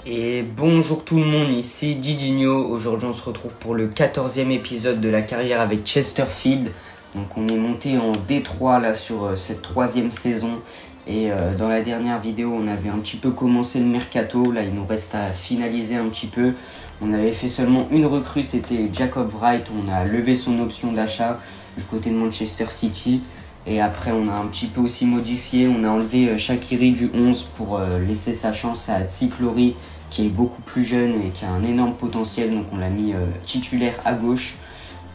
Et bonjour tout le monde, ici Didinho. Aujourd'hui on se retrouve pour le 14e épisode de la carrière avec Chesterfield. Donc on est monté en D3 là sur cette 3e saison. Et dans la dernière vidéo on avait un petit peu commencé le mercato. Là il nous reste à finaliser un petit peu. On avait fait seulement une recrue, c'était Jacob Wright. On a levé son option d'achat du côté de Manchester City. Et après on a un petit peu aussi modifié. On a enlevé Shaqiri du 11 pour laisser sa chance à Tsiklori, qui est beaucoup plus jeune et qui a un énorme potentiel, donc on l'a mis titulaire à gauche.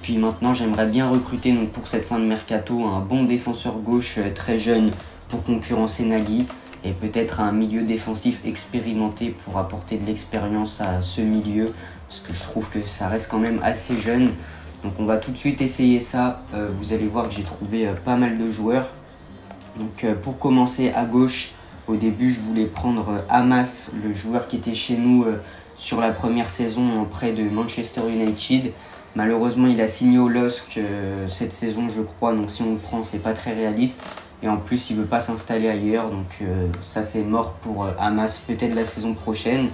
Puis maintenant j'aimerais bien recruter donc, pour cette fin de mercato un bon défenseur gauche très jeune pour concurrencer Nagy et peut-être un milieu défensif expérimenté pour apporter de l'expérience à ce milieu, parce que je trouve que ça reste quand même assez jeune. Donc on va tout de suite essayer ça. Vous allez voir que j'ai trouvé pas mal de joueurs. Donc pour commencer à gauche, au début, je voulais prendre Hamas, le joueur qui était chez nous sur la première saison en prêt de Manchester United. Malheureusement, il a signé au LOSC cette saison, je crois. Donc, si on le prend, c'est pas très réaliste. Et en plus, il veut pas s'installer ailleurs. Donc, ça, c'est mort pour Hamas, peut-être la saison prochaine.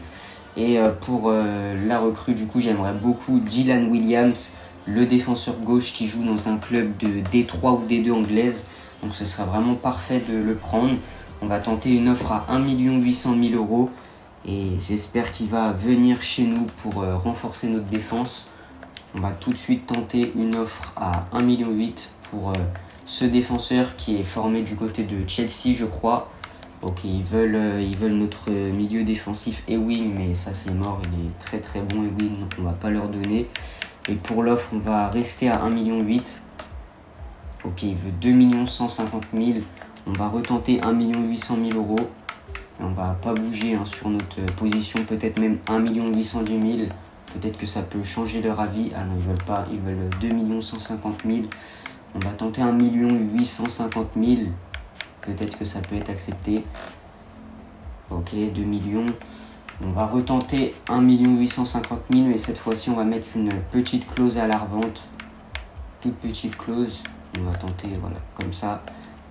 Et pour la recrue, du coup, j'aimerais beaucoup Dylan Williams, le défenseur gauche qui joue dans un club de D3 ou D2 anglaise. Donc, ce serait vraiment parfait de le prendre. On va tenter une offre à 1 800 000 € et j'espère qu'il va venir chez nous pour renforcer notre défense. On va tout de suite tenter une offre à 1,8 million pour ce défenseur qui est formé du côté de Chelsea, je crois. Ok, ils veulent notre milieu défensif Ewing, mais ça c'est mort, il est très très bon Ewing, donc on va pas leur donner. Et pour l'offre, on va rester à 1,8 million. Ok, il veut 2 150 000 €. On va retenter 1 800 000 €. Et on va pas bouger sur notre position, peut-être même 1 810 000 €. Peut-être que ça peut changer leur avis. Ah non, ils veulent pas, ils veulent 2 150 000 €. On va tenter 1 850 000 €. Peut-être que ça peut être accepté. Ok, 2 millions. On va retenter 1 850 000 €. Et cette fois-ci, on va mettre une petite clause à la revente. Toute petite clause. On va tenter, voilà, comme ça.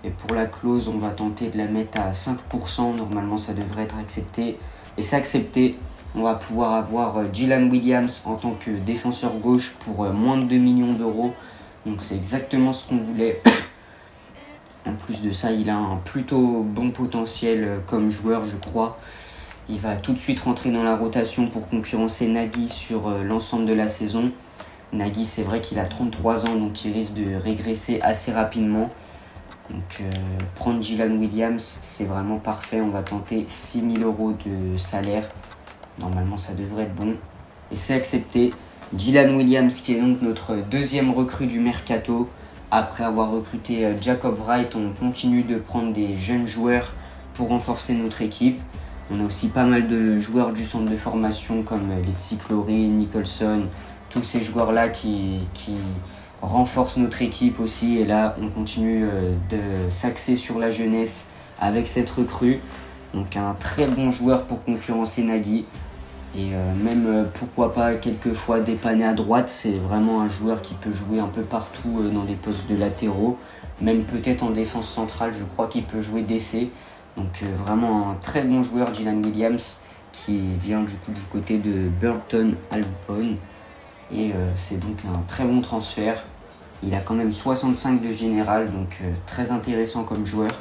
Et pour la clause, on va tenter de la mettre à 5%. Normalement, ça devrait être accepté. Et c'est accepté. On va pouvoir avoir Dylan Williams en tant que défenseur gauche pour moins de 2 millions d'euros. Donc, c'est exactement ce qu'on voulait. En plus de ça, il a un plutôt bon potentiel comme joueur, je crois. Il va tout de suite rentrer dans la rotation pour concurrencer Nagy sur l'ensemble de la saison. Nagy, c'est vrai qu'il a 33 ans, donc il risque de régresser assez rapidement. Donc prendre Dylan Williams, c'est vraiment parfait. On va tenter 6 000 € de salaire. Normalement, ça devrait être bon. Et c'est accepté. Dylan Williams, qui est donc notre deuxième recrue du mercato. Après avoir recruté Jacob Wright, on continue de prendre des jeunes joueurs pour renforcer notre équipe. On a aussi pas mal de joueurs du centre de formation comme les Tsiklori, Nicholson. Tous ces joueurs-là qui renforce notre équipe aussi, et là on continue de s'axer sur la jeunesse avec cette recrue. Donc un très bon joueur pour concurrencer Nagy et même pourquoi pas quelquefois dépanner à droite. C'est vraiment un joueur qui peut jouer un peu partout dans des postes de latéraux, même peut-être en défense centrale, je crois qu'il peut jouer DC. Donc vraiment un très bon joueur, Dylan Williams, qui vient du côté de Burton Albion. Et c'est donc un très bon transfert. Il a quand même 65 de général, donc très intéressant comme joueur.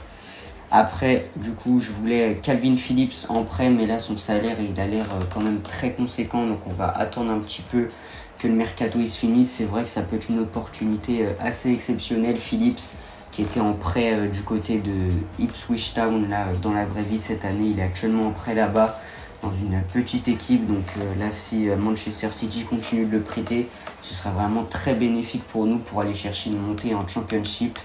Après, du coup, je voulais Calvin Phillips en prêt, mais là, son salaire, il a l'air quand même très conséquent. Donc, on va attendre un petit peu que le mercato il se finisse. C'est vrai que ça peut être une opportunité assez exceptionnelle. Phillips, qui était en prêt du côté de Ipswich Town, là, dans la vraie vie cette année. Il est actuellement en prêt là-bas, dans une petite équipe. Donc là, si Manchester City continue de le prêter, ce sera vraiment très bénéfique pour nous pour aller chercher une montée en Championship.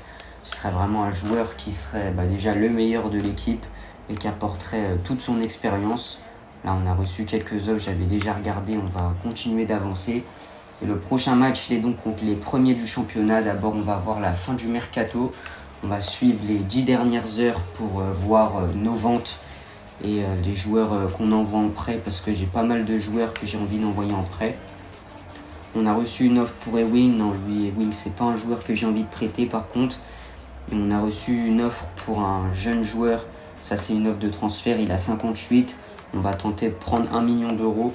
Ce serait vraiment un joueur qui serait déjà le meilleur de l'équipe et qui apporterait toute son expérience. Là, on a reçu quelques offres, j'avais déjà regardé, on va continuer d'avancer. Et le prochain match, il est donc contre les premiers du championnat. D'abord, on va voir la fin du mercato. On va suivre les 10 dernières heures pour voir nos ventes et les joueurs qu'on envoie en prêt, parce que j'ai pas mal de joueurs que j'ai envie d'envoyer en prêt. On a reçu une offre pour Ewing. Non, lui, Ewing, c'est pas un joueur que j'ai envie de prêter par contre. Et on a reçu une offre pour un jeune joueur. Ça, c'est une offre de transfert. Il a 58. On va tenter de prendre 1 million d'euros.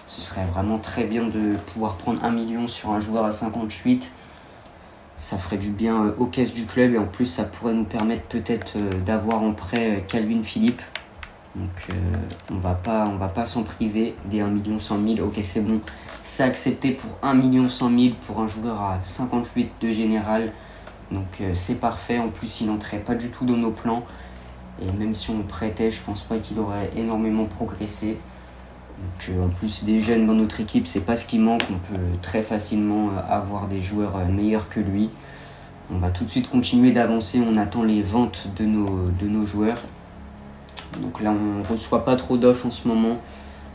Ce serait vraiment très bien de pouvoir prendre 1 million sur un joueur à 58. Ça ferait du bien aux caisses du club et en plus ça pourrait nous permettre peut-être d'avoir en prêt Calvin Phillips. Donc on va pas s'en priver des 1 100 000. Ok, c'est bon, c'est accepté pour 1 100 000 pour un joueur à 58 de général. Donc c'est parfait, en plus il n'entrait pas du tout dans nos plans. Et même si on le prêtait, je pense pas qu'il aurait énormément progressé. Donc, en plus des jeunes dans notre équipe, c'est pas ce qui manque. On peut très facilement avoir des joueurs meilleurs que lui. On va tout de suite continuer d'avancer. On attend les ventes de nos joueurs. Donc là, on ne reçoit pas trop d'offres en ce moment.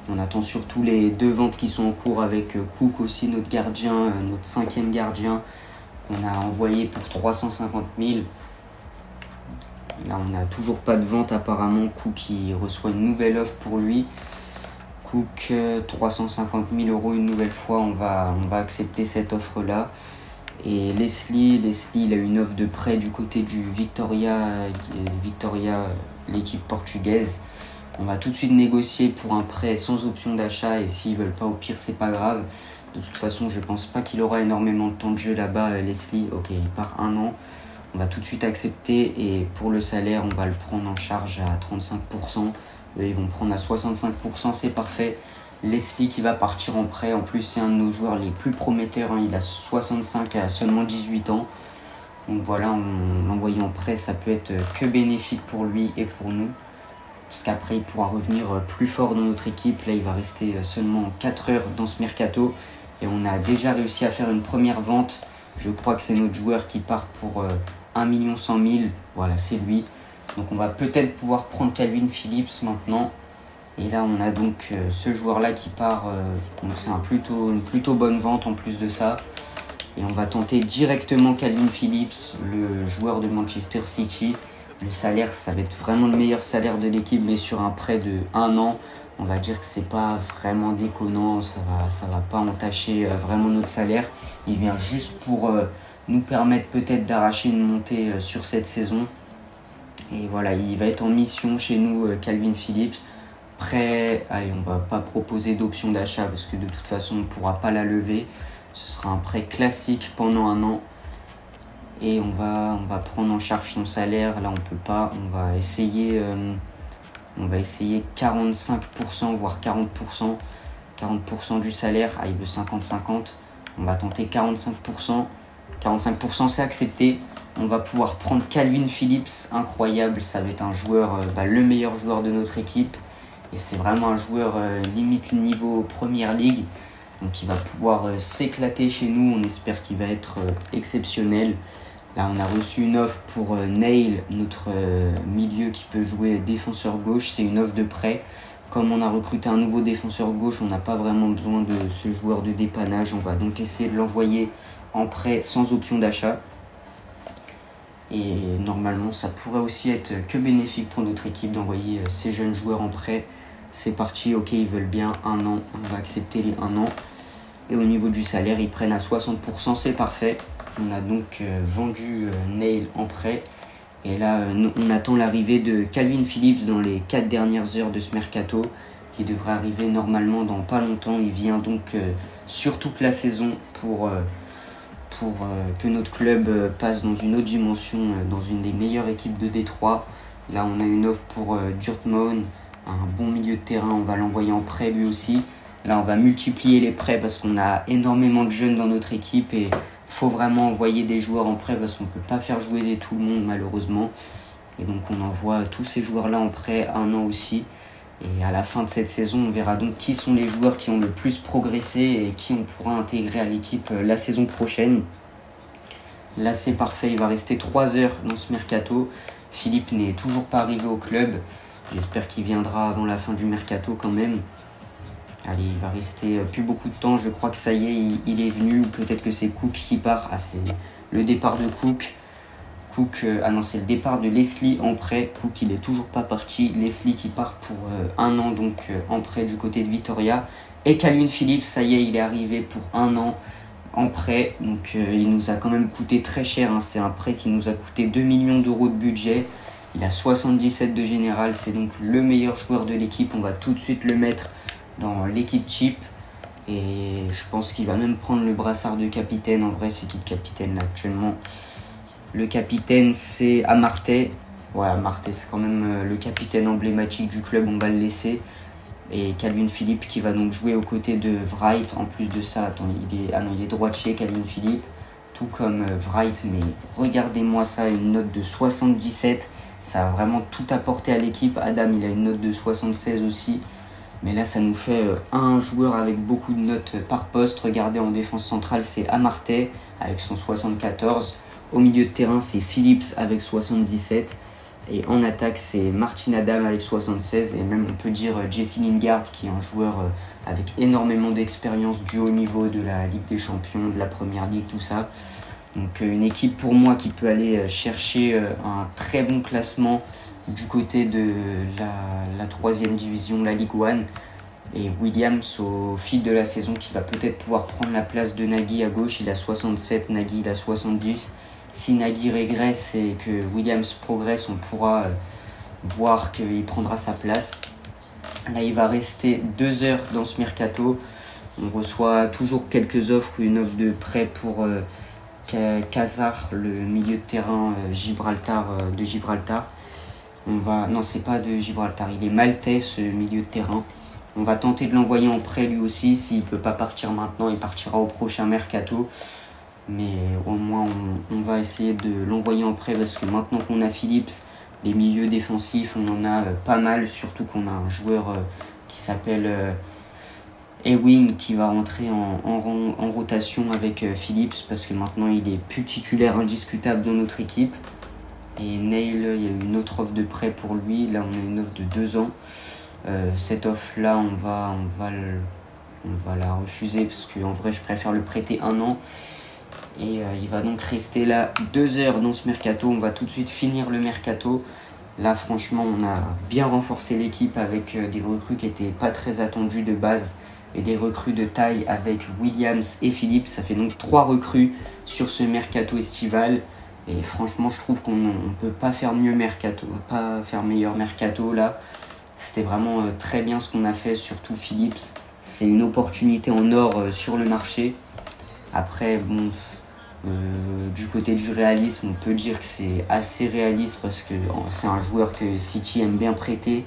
On attend surtout les 2 ventes qui sont en cours avec Cook aussi, notre gardien, notre 5e gardien, qu'on a envoyé pour 350 000. Là, on n'a toujours pas de vente apparemment. Cook, il reçoit une nouvelle offre pour lui. Cook, 350 000 euros une nouvelle fois. On va accepter cette offre-là. Et Leslie, il a une offre de prêt du côté du Victoria, l'équipe portugaise. On va tout de suite négocier pour un prêt sans option d'achat. Et s'ils veulent pas, au pire, c'est pas grave. De toute façon, je pense pas qu'il aura énormément de temps de jeu là-bas, Leslie. Ok, il part 1 an. On va tout de suite accepter et pour le salaire, on va le prendre en charge à 35%. Eux, ils vont prendre à 65%, c'est parfait. Leslie qui va partir en prêt. En plus, c'est un de nos joueurs les plus prometteurs. Il a 65 à seulement 18 ans. Donc voilà, l'envoyer en prêt, ça peut être que bénéfique pour lui et pour nous. Parce qu'après, il pourra revenir plus fort dans notre équipe. Là, il va rester seulement 4 heures dans ce mercato. Et on a déjà réussi à faire une première vente. Je crois que c'est notre joueur qui part pour 1 100 000. Voilà, c'est lui. Donc on va peut-être pouvoir prendre Calvin Phillips maintenant. Et là, on a donc ce joueur-là qui part. Donc c'est une plutôt bonne vente en plus de ça. Et on va tenter directement Calvin Phillips, le joueur de Manchester City. Le salaire, ça va être vraiment le meilleur salaire de l'équipe, mais sur un prêt de 1 an, on va dire que c'est pas vraiment déconnant. Ça va pas entacher vraiment notre salaire. Il vient juste pour nous permettre peut-être d'arracher une montée sur cette saison. Et voilà, il va être en mission chez nous, Calvin Phillips. Prêt, allez, on va pas proposer d'option d'achat parce que de toute façon, on ne pourra pas la lever. Ce sera un prêt classique pendant 1 an. Et on va prendre en charge son salaire. Là, on peut pas. On va essayer 45%, voire 40%. 40% du salaire. Ah, il veut 50-50. On va tenter 45%. 45%, c'est accepté. On va pouvoir prendre Calvin Phillips, incroyable. Ça va être un joueur, le meilleur joueur de notre équipe. Et c'est vraiment un joueur limite niveau Première Ligue. Donc il va pouvoir s'éclater chez nous. On espère qu'il va être exceptionnel. Là, on a reçu une offre pour Neil, notre milieu qui peut jouer défenseur gauche. C'est une offre de prêt. Comme on a recruté un nouveau défenseur gauche, on n'a pas vraiment besoin de ce joueur de dépannage. On va donc essayer de l'envoyer en prêt sans option d'achat. Et normalement, ça pourrait aussi être que bénéfique pour notre équipe d'envoyer ces jeunes joueurs en prêt. C'est parti, ok, ils veulent bien 1 an. On va accepter les 1 an. Et au niveau du salaire, ils prennent à 60%, c'est parfait. On a donc vendu Neil en prêt. Et là, on attend l'arrivée de Calvin Phillips dans les 4 dernières heures de ce mercato. Il devrait arriver normalement dans pas longtemps. Il vient donc sur toute la saison pour que notre club passe dans une autre dimension, dans une des meilleures équipes de Détroit. Là, on a une offre pour Dortmund, un bon milieu de terrain. On va l'envoyer en prêt lui aussi. Là, on va multiplier les prêts parce qu'on a énormément de jeunes dans notre équipe et il faut vraiment envoyer des joueurs en prêt parce qu'on ne peut pas faire jouer tout le monde malheureusement. Et donc, on envoie tous ces joueurs-là en prêt 1 an aussi. Et à la fin de cette saison, on verra donc qui sont les joueurs qui ont le plus progressé et qui on pourra intégrer à l'équipe la saison prochaine. Là, c'est parfait. Il va rester 3 heures dans ce mercato. Philippe n'est toujours pas arrivé au club. J'espère qu'il viendra avant la fin du mercato quand même. Allez, il va rester plus beaucoup de temps. Je crois que ça y est, il est venu. Ou peut-être que c'est Cook qui part. Ah, c'est le départ de Cook. Non, c'est le départ de Leslie en prêt. Cook, il n'est toujours pas parti. Leslie qui part pour 1 an, donc en prêt du côté de Vitoria. Et Calvin Phillips, ça y est, il est arrivé pour 1 an en prêt. Donc il nous a quand même coûté très cher. C'est un prêt qui nous a coûté 2 millions d'euros de budget. Il a 77 de général, c'est donc le meilleur joueur de l'équipe. On va tout de suite le mettre dans l'équipe type. Et je pense qu'il va même prendre le brassard de capitaine. En vrai, c'est qui le capitaine là actuellement? Le capitaine, c'est Amartey. Voilà, Amartey, c'est quand même le capitaine emblématique du club. On va le laisser. Et Kalvin Phillips qui va donc jouer aux côtés de Wright. En plus de ça, attends, il est droitier, Kalvin Phillips. Tout comme Wright. Mais regardez-moi ça, une note de 77. Ça a vraiment tout apporté à l'équipe. Adam, il a une note de 76 aussi. Mais là, ça nous fait un joueur avec beaucoup de notes par poste. Regardez, en défense centrale, c'est Amartey avec son 74. Au milieu de terrain, c'est Phillips avec 77. Et en attaque, c'est Martin Adam avec 76. Et même, on peut dire Jesse Lingard, qui est un joueur avec énormément d'expérience du haut niveau de la Ligue des Champions, de la Première Ligue, tout ça. Donc, une équipe pour moi qui peut aller chercher un très bon classement du côté de la 3e division, la Ligue 1. Et Williams au fil de la saison qui va peut-être pouvoir prendre la place de Nagy à gauche. Il a 67, Nagy il a 70. Si Nagy régresse et que Williams progresse, on pourra voir qu'il prendra sa place. Là, il va rester 2 heures dans ce mercato. On reçoit toujours quelques offres, une offre de prêt pour Kazar, le milieu de terrain de Gibraltar. Non, c'est pas de Gibraltar, il est maltais ce milieu de terrain. On va tenter de l'envoyer en prêt lui aussi. S'il ne peut pas partir maintenant, il partira au prochain mercato. Mais au moins, on va essayer de l'envoyer en prêt parce que maintenant qu'on a Phillips, les milieux défensifs, on en a pas mal. Surtout qu'on a un joueur qui s'appelle Ewing qui va rentrer en rotation avec Phillips parce que maintenant, il est plus titulaire indiscutable dans notre équipe. Et Neil, il y a eu une autre offre de prêt pour lui. Là, on a une offre de 2 ans. Cette offre-là, on va la refuser parce qu'en vrai, je préfère le prêter 1 an. Et il va donc rester là 2 heures dans ce mercato. On va tout de suite finir le mercato. Là, franchement, on a bien renforcé l'équipe avec des recrues qui n'étaient pas très attendues de base et des recrues de taille avec Williams et Phillips. Ça fait donc 3 recrues sur ce mercato estival. Et franchement, je trouve qu'on ne peut pas faire mieux mercato, pas faire meilleur mercato là. C'était vraiment très bien ce qu'on a fait, surtout Phillips. C'est une opportunité en or sur le marché. Après, bon, du côté du réalisme, on peut dire que c'est assez réaliste parce que c'est un joueur que City aime bien prêter.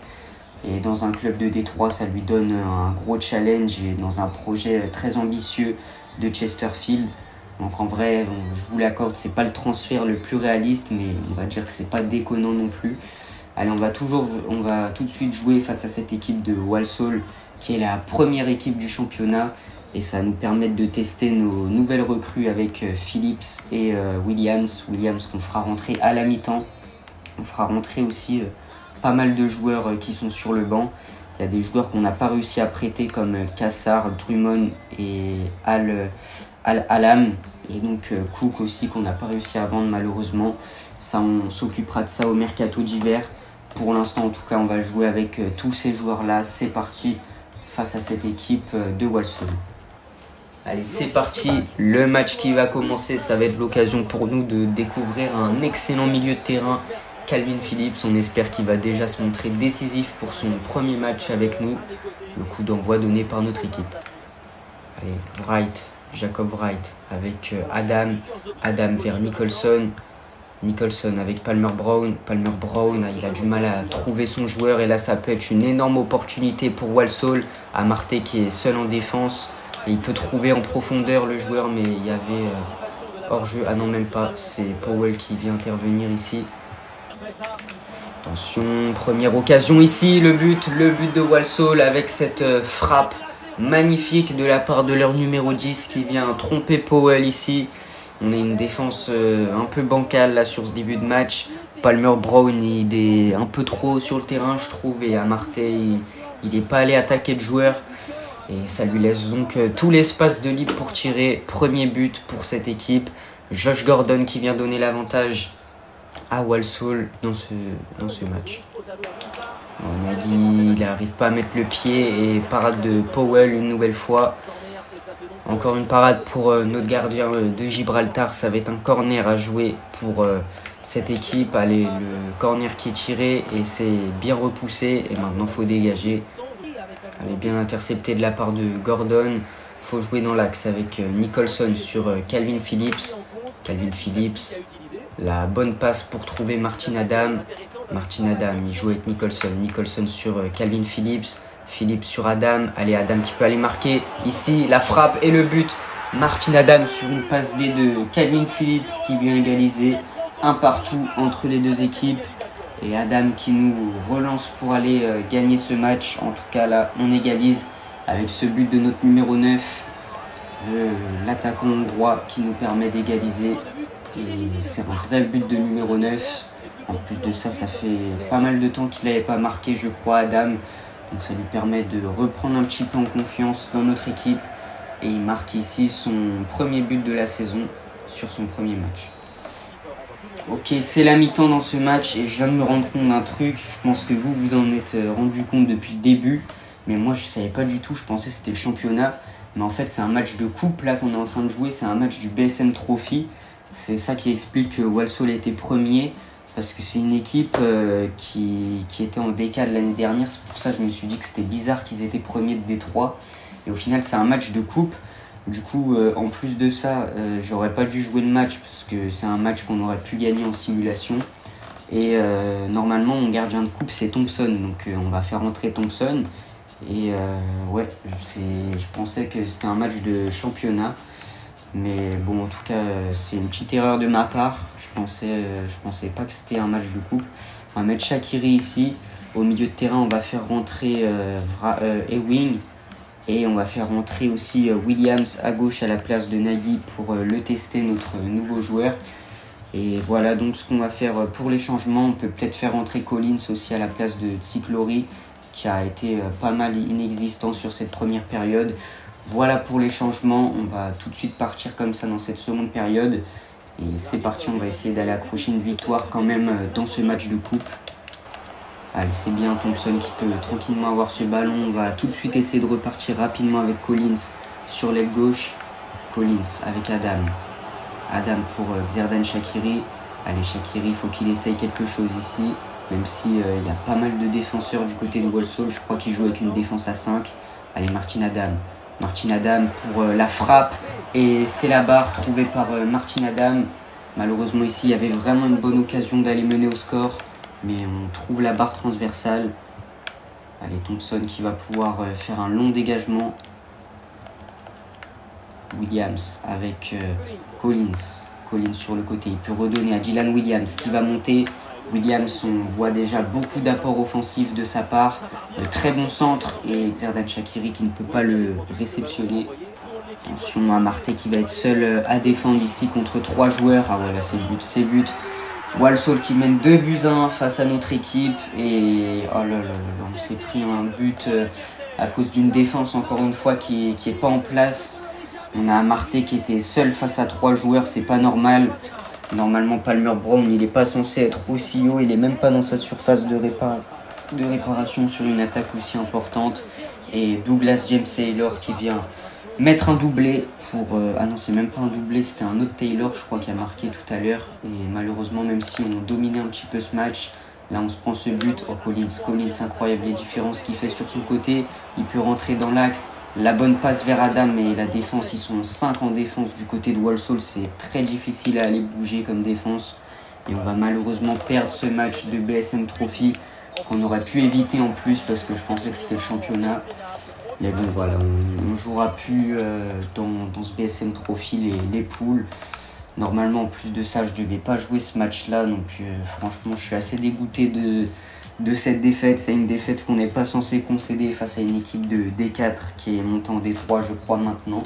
Et dans un club de Détroit, ça lui donne un gros challenge et dans un projet très ambitieux de Chesterfield. Donc en vrai, bon, je vous l'accorde, c'est pas le transfert le plus réaliste, mais on va dire que c'est pas déconnant non plus. Allez, on va tout de suite jouer face à cette équipe de Walsall, qui est la première équipe du championnat. Et ça va nous permettre de tester nos nouvelles recrues avec Phillips et Williams. Williams qu'on fera rentrer à la mi-temps. On fera rentrer aussi pas mal de joueurs qui sont sur le banc. Il y a des joueurs qu'on n'a pas réussi à prêter comme Kassar, Drummond et Al-Alam. Et donc Cook aussi qu'on n'a pas réussi à vendre malheureusement. Ça, on s'occupera de ça au mercato d'hiver. Pour l'instant, en tout cas, on va jouer avec tous ces joueurs-là. C'est parti face à cette équipe de Walsall. Allez, c'est parti. Le match qui va commencer, ça va être l'occasion pour nous de découvrir un excellent milieu de terrain, Kalvin Phillips. On espère qu'il va déjà se montrer décisif pour son premier match avec nous. Le coup d'envoi donné par notre équipe. Allez, Jacob Wright avec Adam vers Nicholson. Nicholson avec Palmer Brown, il a du mal à trouver son joueur et là ça peut être une énorme opportunité pour Walsall. Amartey qui est seul en défense et il peut trouver en profondeur le joueur mais il y avait hors-jeu, ah non même pas, c'est Powell qui vient intervenir ici. Attention, première occasion ici, le but de Walsall avec cette frappe magnifique de la part de leur numéro 10 qui vient tromper Powell ici. On a une défense un peu bancale là sur ce début de match. Palmer Brown, il est un peu trop sur le terrain, je trouve. Et Amartey, il n'est pas allé attaquer le joueur. Et ça lui laisse donc tout l'espace de libre pour tirer. Premier but pour cette équipe. Josh Gordon qui vient donner l'avantage à Walsall dans ce match. Nagy, il n'arrive pas à mettre le pied. Et parade de Powell une nouvelle fois. Encore une parade pour notre gardien de Gibraltar. Ça va être un corner à jouer pour cette équipe. Allez, le corner qui est tiré et c'est bien repoussé. Et maintenant, il faut dégager. Elle est bien interceptée de la part de Gordon. Il faut jouer dans l'axe avec Nicholson sur Calvin Phillips. Calvin Phillips, la bonne passe pour trouver Martin Adam. Martin Adam, il joue avec Nicholson. Nicholson sur Calvin Phillips. Phillips sur Adam. Allez, Adam qui peut aller marquer. Ici, la frappe et le but. Martin Adam sur une passe D de Calvin Phillips qui vient égaliser. Un partout entre les deux équipes. Et Adam qui nous relance pour aller gagner ce match. En tout cas, là, on égalise avec ce but de notre numéro 9. L'attaquant hongrois qui nous permet d'égaliser. Et c'est un vrai but de numéro 9. En plus de ça, ça fait pas mal de temps qu'il n'avait pas marqué, je crois, Adam. Donc ça lui permet de reprendre un petit peu en confiance dans notre équipe. Et il marque ici son premier but de la saison sur son premier match. Ok, c'est la mi-temps dans ce match et je viens de me rendre compte d'un truc. Je pense que vous vous en êtes rendu compte depuis le début. Mais moi, je ne savais pas du tout. Je pensais que c'était le championnat. Mais en fait, c'est un match de coupe là qu'on est en train de jouer. C'est un match du BSM Trophy. C'est ça qui explique que Walsall était premier. Parce que c'est une équipe qui était en D4 l'année dernière. C'est pour ça que je me suis dit que c'était bizarre qu'ils étaient premiers de D3. Et au final, c'est un match de coupe. Du coup, en plus de ça, j'aurais pas dû jouer le match parce que c'est un match qu'on aurait pu gagner en simulation. Et normalement, mon gardien de coupe, c'est Thompson. Donc, on va faire entrer Thompson. Et ouais, je pensais que c'était un match de championnat. Mais bon, en tout cas, c'est une petite erreur de ma part. Je pensais pas que c'était un match de coupe. On va mettre Shaqiri ici. Au milieu de terrain, on va faire rentrer Ewing. Et on va faire rentrer aussi Williams à gauche à la place de Nagy pour le tester, notre nouveau joueur. Et voilà donc ce qu'on va faire pour les changements. On peut peut-être faire rentrer Collins aussi à la place de Tsiklory, qui a été pas mal inexistant sur cette première période. Voilà pour les changements. On va tout de suite partir comme ça dans cette seconde période. Et c'est parti, on va essayer d'aller accrocher une victoire quand même dans ce match de coupe. Allez, c'est bien Thompson qui peut tranquillement avoir ce ballon. On va tout de suite essayer de repartir rapidement avec Collins sur l'aile gauche. Collins avec Adam. Adam pour Xherdan Shaqiri. Allez, Shaqiri, il faut qu'il essaye quelque chose ici. Même si y a pas mal de défenseurs du côté de Walsall. Je crois qu'il joue avec une défense à 5. Allez, Martin Adam. Martin Adam pour la frappe. Et c'est la barre trouvée par Martin Adam. Malheureusement, ici, il y avait vraiment une bonne occasion d'aller mener au score. Mais on trouve la barre transversale. Allez, Thompson qui va pouvoir faire un long dégagement. Williams avec Collins. Collins sur le côté. Il peut redonner à Dylan Williams qui va monter. Williams, on voit déjà beaucoup d'apports offensifs de sa part. De très bons centres. Et Xherdan Shaqiri qui ne peut pas le réceptionner. Attention à Marté qui va être seul à défendre ici contre 3 joueurs. Ah ouais, là c'est but. Walsall qui mène 2-1 face à notre équipe et oh là là, on s'est pris un but à cause d'une défense encore une fois qui est pas en place. On a Marté qui était seul face à 3 joueurs, c'est pas normal. Normalement Palmer Brown il n'est pas censé être aussi haut, il est même pas dans sa surface de réparation sur une attaque aussi importante. Et Douglas James Taylor qui vient mettre un doublé pour... ah non, c'est même pas un doublé, c'était un autre Taylor, je crois, qui a marqué tout à l'heure. Et malheureusement, même si on dominait un petit peu ce match, là on se prend ce but. Oh, Collins, incroyable les différences qu'il fait sur son côté. Il peut rentrer dans l'axe. La bonne passe vers Adam, mais la défense, ils sont 5 en défense du côté de Walsall. C'est très difficile à aller bouger comme défense. Et on va malheureusement perdre ce match de BSM Trophy qu'on aurait pu éviter en plus parce que je pensais que c'était le championnat. Mais bon voilà, on jouera plus dans ce BSM Trophy les poules. Normalement en plus de ça je ne devais pas jouer ce match là. Donc franchement je suis assez dégoûté de cette défaite. C'est une défaite qu'on n'est pas censé concéder face à une équipe de D4 qui est montée en D3 je crois maintenant.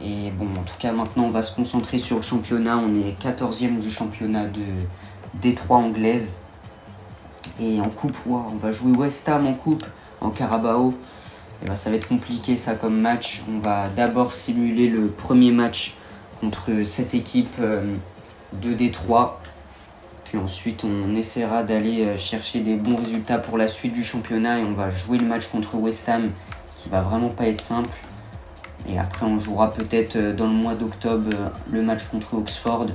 Et bon en tout cas maintenant on va se concentrer sur le championnat. On est 14e du championnat de D3 anglaise. Et en coupe, wow, on va jouer West Ham en coupe, en Carabao. Et ben, ça va être compliqué ça comme match. On va d'abord simuler le premier match contre cette équipe de D3. Puis ensuite on essaiera d'aller chercher des bons résultats pour la suite du championnat. Et on va jouer le match contre West Ham qui va vraiment pas être simple. Et après on jouera peut-être dans le mois d'octobre le match contre Oxford.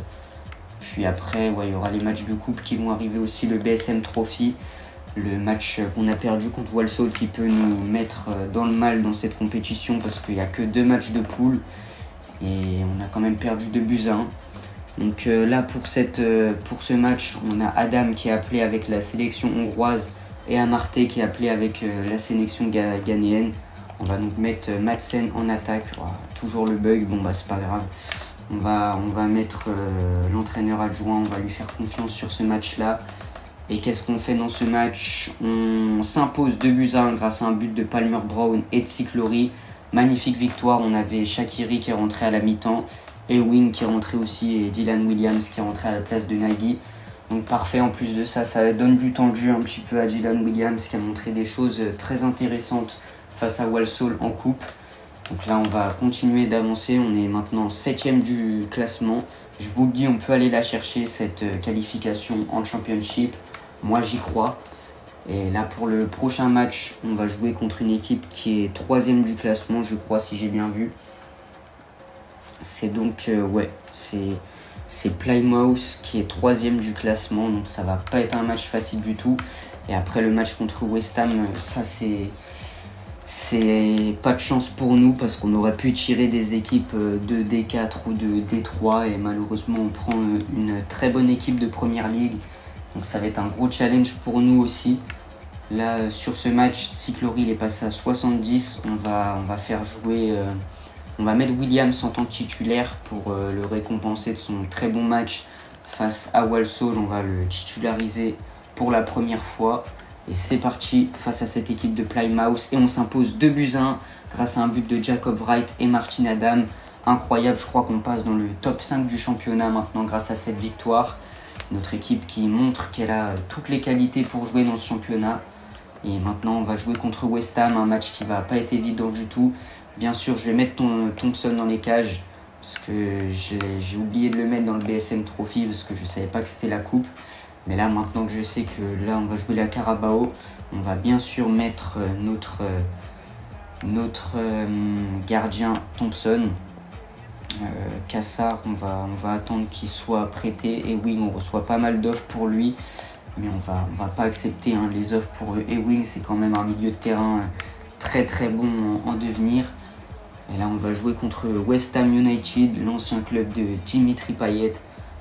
Puis après, ouais, il y aura les matchs de coupe qui vont arriver aussi, le BSM Trophy. Le match qu'on a perdu contre Walsall qui peut nous mettre dans le mal dans cette compétition parce qu'il n'y a que 2 matchs de poule. Et on a quand même perdu 2-1. Donc là, pour ce match, on a Adam qui est appelé avec la sélection hongroise et Amartey qui est appelé avec la sélection ghanéenne. On va donc mettre Madsen en attaque. Oh, toujours le bug, bon bah c'est pas grave. On va mettre l'entraîneur adjoint, on va lui faire confiance sur ce match-là. Et qu'est-ce qu'on fait dans ce match? On s'impose 2-1 grâce à un but de Palmer Brown et de Cyclory. Magnifique victoire, on avait Shaqiri qui est rentré à la mi-temps, Ewing qui est rentré aussi et Dylan Williams qui est rentré à la place de Nagy. Donc parfait, en plus de ça, ça donne du temps de jeu un petit peu à Dylan Williams qui a montré des choses très intéressantes face à Walsall en coupe. Donc là, on va continuer d'avancer, on est maintenant 7ème du classement. Je vous le dis, on peut aller la chercher, cette qualification en Championship. Moi, j'y crois. Et là, pour le prochain match, on va jouer contre une équipe qui est 3ème du classement, je crois, si j'ai bien vu. C'est donc, ouais, c'est Plymouth qui est 3ème du classement. Donc ça va pas être un match facile du tout. Et après le match contre West Ham, ça c'est pas de chance pour nous parce qu'on aurait pu tirer des équipes de D4 ou de D3 et malheureusement on prend une très bonne équipe de Première Ligue. Donc ça va être un gros challenge pour nous aussi. Là sur ce match, Cyclory il est passé à 70. On va faire jouer, on va mettre Williams en tant que titulaire pour le récompenser de son très bon match face à Walsall. On va le titulariser pour la première fois. Et c'est parti face à cette équipe de Plymouth. Et on s'impose 2-1 grâce à un but de Jacob Wright et Martin Adam. Incroyable, je crois qu'on passe dans le top 5 du championnat maintenant grâce à cette victoire. Notre équipe qui montre qu'elle a toutes les qualités pour jouer dans ce championnat. Et maintenant on va jouer contre West Ham, un match qui va pas être évident du tout. Bien sûr, je vais mettre Thompson dans les cages. Parce que j'ai oublié de le mettre dans le BSM Trophy parce que je savais pas que c'était la coupe. Mais là, maintenant que je sais que là, on va jouer la Carabao, on va bien sûr mettre notre gardien Thompson. Cassard, on va attendre qu'il soit prêté. Ewing, on reçoit pas mal d'offres pour lui. Mais on va pas accepter les offres pour Ewing. C'est quand même un milieu de terrain très très bon en devenir. Et là, on va jouer contre West Ham United, l'ancien club de Dimitri Payet.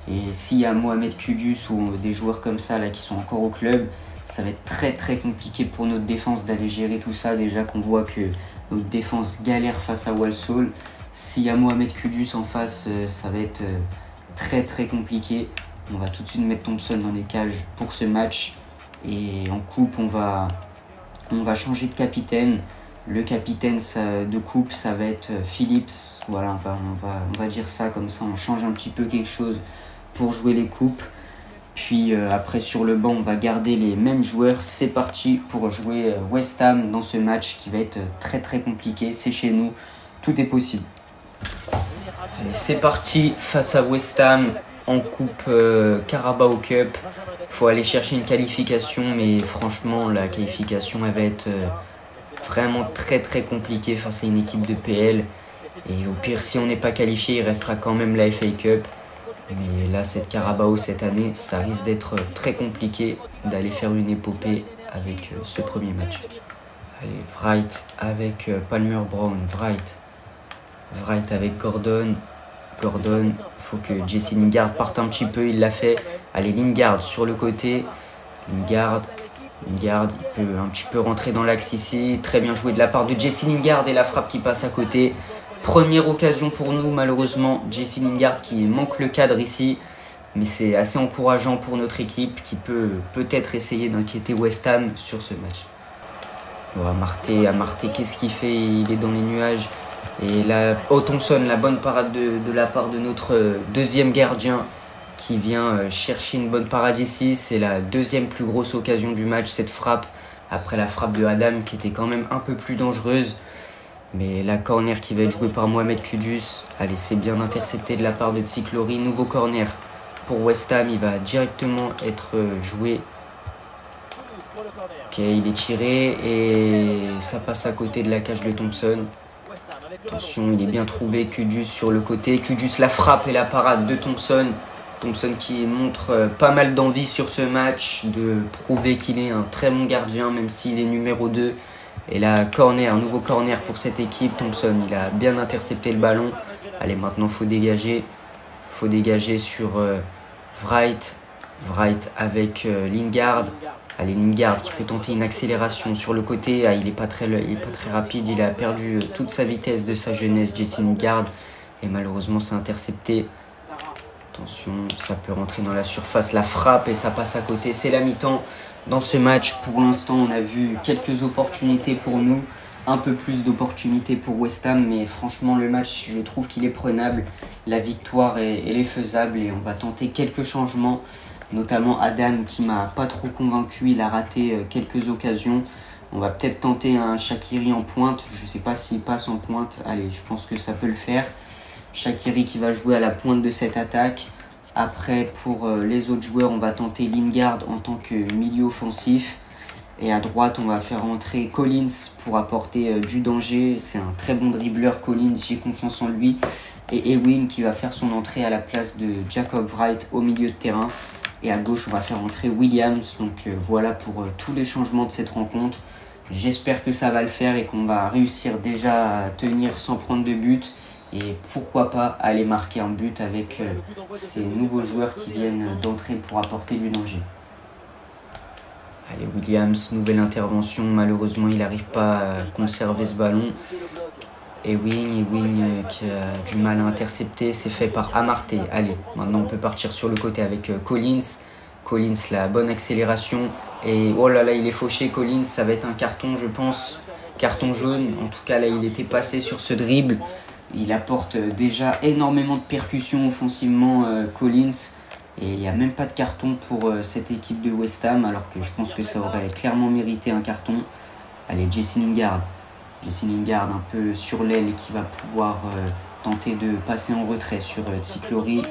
Et s'il y a Mohamed Kudus ou des joueurs comme ça là, qui sont encore au club, ça va être très très compliqué pour notre défense d'aller gérer tout ça. Déjà qu'on voit que notre défense galère face à Walsall. S'il y a Mohamed Kudus en face, ça va être très très compliqué. On va tout de suite mettre Thompson dans les cages pour ce match. Et en coupe, on va changer de capitaine. Le capitaine de coupe, ça va être Phillips. Voilà, on va dire ça comme ça, on change un petit peu quelque chose pour jouer les coupes. Puis après sur le banc, on va garder les mêmes joueurs. C'est parti pour jouer West Ham dans ce match qui va être très très compliqué. C'est chez nous, tout est possible. Allez, c'est parti face à West Ham en coupe Carabao Cup. Il faut aller chercher une qualification, mais franchement la qualification elle va être vraiment très très compliquée face à une équipe de PL. Et au pire, si on n'est pas qualifié, il restera quand même la FA Cup. Mais là, cette Carabao cette année, ça risque d'être très compliqué d'aller faire une épopée avec ce premier match. Allez, Wright avec Palmer Brown. Wright avec Gordon. Il faut que Jesse Lingard parte un petit peu, il l'a fait. Allez, Lingard sur le côté. Lingard, il peut un petit peu rentrer dans l'axe ici. Très bien joué de la part de Jesse Lingard et la frappe qui passe à côté. Première occasion pour nous, malheureusement. Jesse Lingard qui manque le cadre ici. Mais c'est assez encourageant pour notre équipe qui peut peut-être essayer d'inquiéter West Ham sur ce match. Oh, Amartey, qu'est-ce qu'il fait? Il est dans les nuages. Et là, Thompson, la bonne parade de la part de notre deuxième gardien qui vient chercher une bonne parade ici. C'est la deuxième plus grosse occasion du match, cette frappe. Après la frappe de Adam qui était quand même un peu plus dangereuse. Mais la corner qui va être jouée par Mohamed Kudus. Allez, c'est bien intercepté de la part de Cyclory. Nouveau corner pour West Ham. Il va directement être joué. Ok, il est tiré et ça passe à côté de la cage de Thompson. Attention, il est bien trouvé. Kudus sur le côté. Kudus la frappe et la parade de Thompson. Thompson qui montre pas mal d'envie sur ce match, de prouver qu'il est un très bon gardien, même s'il est numéro 2. Et là, un nouveau corner pour cette équipe. Thompson, il a bien intercepté le ballon. Allez, maintenant, faut dégager. Faut dégager sur Wright. Wright avec Lingard. Allez, Lingard qui peut tenter une accélération sur le côté. Ah, il n'est pas très rapide. Il a perdu toute sa vitesse de sa jeunesse, Jesse Lingard. Et malheureusement, c'est intercepté. Attention, ça peut rentrer dans la surface. La frappe et ça passe à côté. C'est la mi-temps dans ce match. Pour l'instant, on a vu quelques opportunités pour nous. Un peu plus d'opportunités pour West Ham. Mais franchement, le match, je trouve qu'il est prenable. La victoire, elle est faisable. Et on va tenter quelques changements. Notamment Adam qui m'a pas trop convaincu, il a raté quelques occasions. On va peut-être tenter un Shaqiri en pointe, je sais pas s'il passe en pointe, allez je pense que ça peut le faire. Shaqiri qui va jouer à la pointe de cette attaque. Après pour les autres joueurs on va tenter Lingard en tant que milieu offensif. Et à droite on va faire entrer Collins pour apporter du danger, c'est un très bon dribbleur Collins, j'ai confiance en lui. Et Ewing qui va faire son entrée à la place de Jacob Wright au milieu de terrain. Et à gauche, on va faire entrer Williams. Donc voilà pour tous les changements de cette rencontre. J'espère que ça va le faire et qu'on va réussir déjà à tenir sans prendre de but. Et pourquoi pas aller marquer un but avec ces nouveaux joueurs qui viennent d'entrer pour apporter du danger. Allez, Williams, nouvelle intervention. Malheureusement, il n'arrive pas à conserver ce ballon. Ewing qui a du mal à intercepter, c'est fait par Amartey. Allez, maintenant on peut partir sur le côté avec Collins. Collins, la bonne accélération. Et oh là là, il est fauché Collins, ça va être un carton je pense. Carton jaune, en tout cas là il était passé sur ce dribble. Il apporte déjà énormément de percussions offensivement Collins. Et il n'y a même pas de carton pour cette équipe de West Ham, alors que je pense que ça aurait clairement mérité un carton. Allez, Jesse Lingard. Jesse Lingard un peu sur l'aile et qui va pouvoir tenter de passer en retrait sur Ticlori.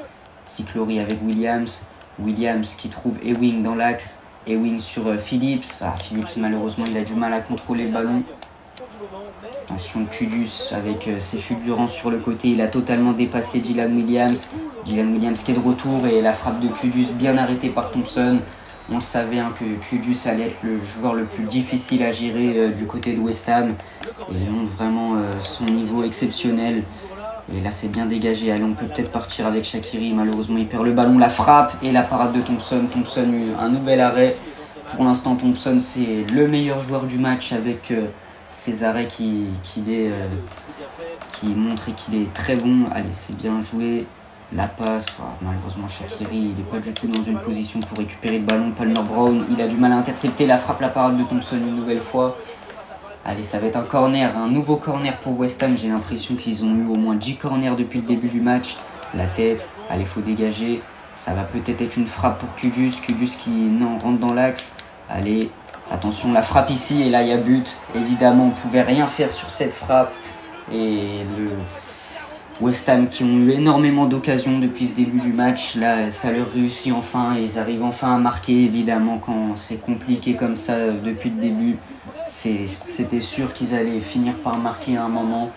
Ticlori avec Williams. Williams qui trouve Ewing dans l'axe. Ewing sur Phillips. Ah, Phillips malheureusement il a du mal à contrôler le ballon. Attention Kudus avec ses fulgurances sur le côté. Il a totalement dépassé Dylan Williams. Dylan Williams qui est de retour et la frappe de Kudus bien arrêtée par Thompson. On savait que Kudus allait être le joueur le plus difficile à gérer du côté de West Ham. Et il montre vraiment son niveau exceptionnel. Et là c'est bien dégagé. Allez, on peut peut-être partir avec Shaqiri. Malheureusement il perd le ballon. La frappe et la parade de Thompson. Thompson eut un nouvel arrêt. Pour l'instant Thompson c'est le meilleur joueur du match avec ses arrêts qui montrent qu'il est très bon. Allez, c'est bien joué. La passe, malheureusement Shaqiri il n'est pas du tout dans une position pour récupérer le ballon. Palmer Brown, il a du mal à intercepter. La frappe, la parade de Thompson une nouvelle fois. Allez, ça va être un corner, un nouveau corner pour West Ham. J'ai l'impression qu'ils ont eu au moins 10 corners depuis le début du match. La tête, allez, faut dégager. Ça va peut-être être une frappe pour Kudus. Kudus qui rentre dans l'axe. Allez, attention, la frappe ici et là il y a but. Évidemment, on ne pouvait rien faire sur cette frappe. Et le West Ham qui ont eu énormément d'occasions depuis ce début du match, là ça leur réussit enfin et ils arrivent enfin à marquer. Évidemment quand c'est compliqué comme ça depuis le début, c'était sûr qu'ils allaient finir par marquer à un moment.